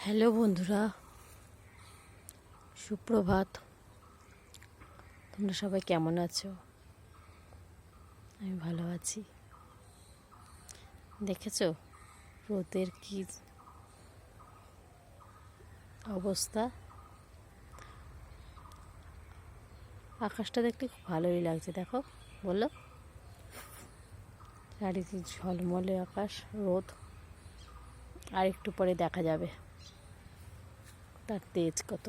Hello বন্ধুরা, সুপ্রভাত। তোমরা সবাই কেমন আছো? আমি ভালো আছি। দেখেছো রোদের কি অবস্থা? আকাশটা দেখতে খুব ভালোই লাগছে। দেখো, বলো, চারিদিকে ঝলমলে আকাশ, রোদ। আর একটু পরে দেখা যাবে তার তেজ কত।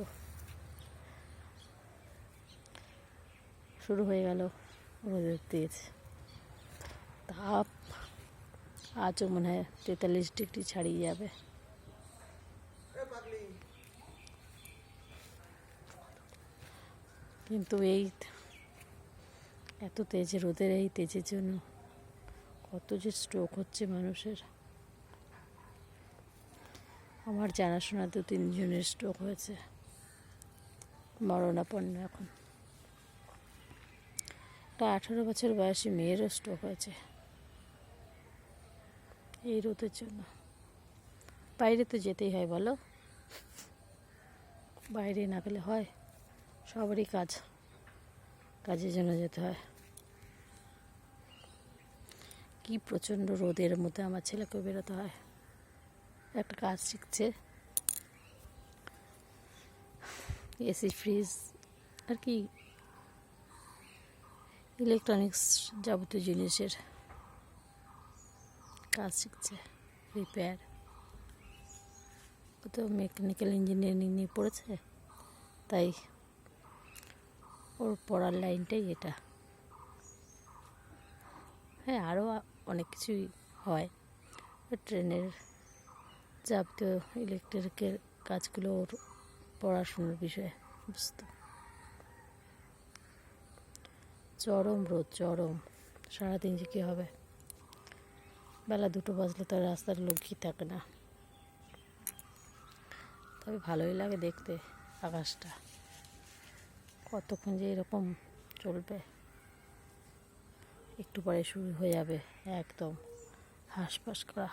শুরু হয়ে গেল রোদের তেজ, তাপ। আজও মনে হয় 43 ডিগ্রি ছাড়িয়ে যাবে। কিন্তু এই এত তেজ রোদের এই তেজের জন্য কত যে স্ট্রোক হচ্ছে মানুষের। আমার জানাশোনা 2-3 জনের স্ট্রোক হয়েছে, মরণাপন্ন। এখন একটা 18 বছর বয়সী মেয়েরও স্ট্রোক হয়েছে এই রোদের জন্য। বাইরে তো যেতেই হয়, বলো, বাইরে না গেলে হয়? সবারই কাজের জন্য যেতে হয়। কি প্রচণ্ড রোদের মধ্যে আমার ছেলেকেও বেরোতে হয়। একটা কাজ শিখছে, এসি, ফ্রিজ আর কি ইলেকট্রনিক্স যাবতীয় জিনিসের কাজ শিখছে, রিপেয়ার। ও তো মেকানিক্যাল ইঞ্জিনিয়ারিং নিয়ে পড়েছে, তাই ওর পড়ার লাইনটাই এটা। হ্যাঁ, আরও অনেক কিছুই হয়, ট্রেনের যাবতীয় ইলেকট্রিকের কাজগুলো ওর পড়াশুনোর বিষয়ে বুঝতো। চরম রোদ, চরম। সারাদিন যে কী হবে, বেলা 2টো বাজলে তো রাস্তার লোকই থাকে না। তবে ভালোই লাগে দেখতে আকাশটা। কতক্ষণ যে এরকম চলবে, একটু পরে শুরু হয়ে যাবে একদম হাঁসফাঁস করা।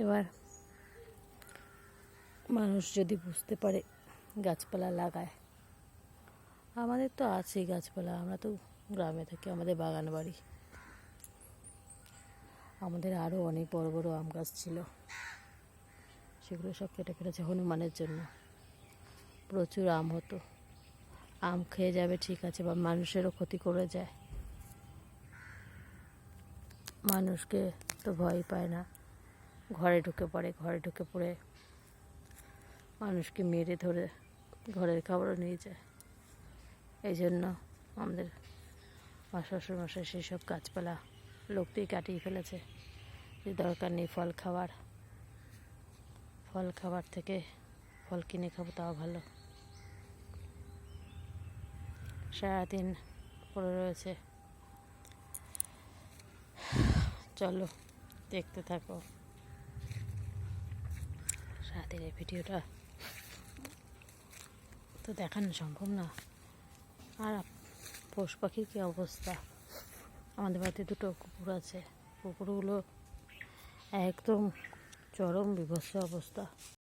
এবার মানুষ যদি বুঝতে পারে, গাছপালা লাগায়। আমাদের তো আছেই গাছপালা, আমরা তো গ্রামে থাকি, আমাদের বাগান বাড়ি। আমাদের আরও অনেক বড় বড় আম গাছ ছিল, সেগুলো সব কেটে ফেলেছে হনুমানের জন্য। প্রচুর আম হতো, আম খেয়ে যাবে ঠিক আছে, বা মানুষেরও ক্ষতি করে যায়। মানুষকে তো ভয় পায় না, ঘরে ঢুকে পড়ে মানুষকে মেরে ধরে ঘরের খাবারও নিয়ে যায়। এই জন্য আমাদের শ্বশুরমশাই সেই সব গাছপালা লোকতেই কাটিয়ে ফেলেছে। যে দরকার নেই ফল খাবার থেকে ফল কিনে খাবো, তাও ভালো। সারাদিন পড়ে রয়েছে। চলো দেখতে থাকো সারাদিনের ভিডিওটা, তো দেখানো সম্ভব না। আর পশু পাখির কী অবস্থা! আমাদের বাড়িতে 2টো কুকুর আছে, কুকুরগুলো একদম চরম বিভৎস অবস্থা।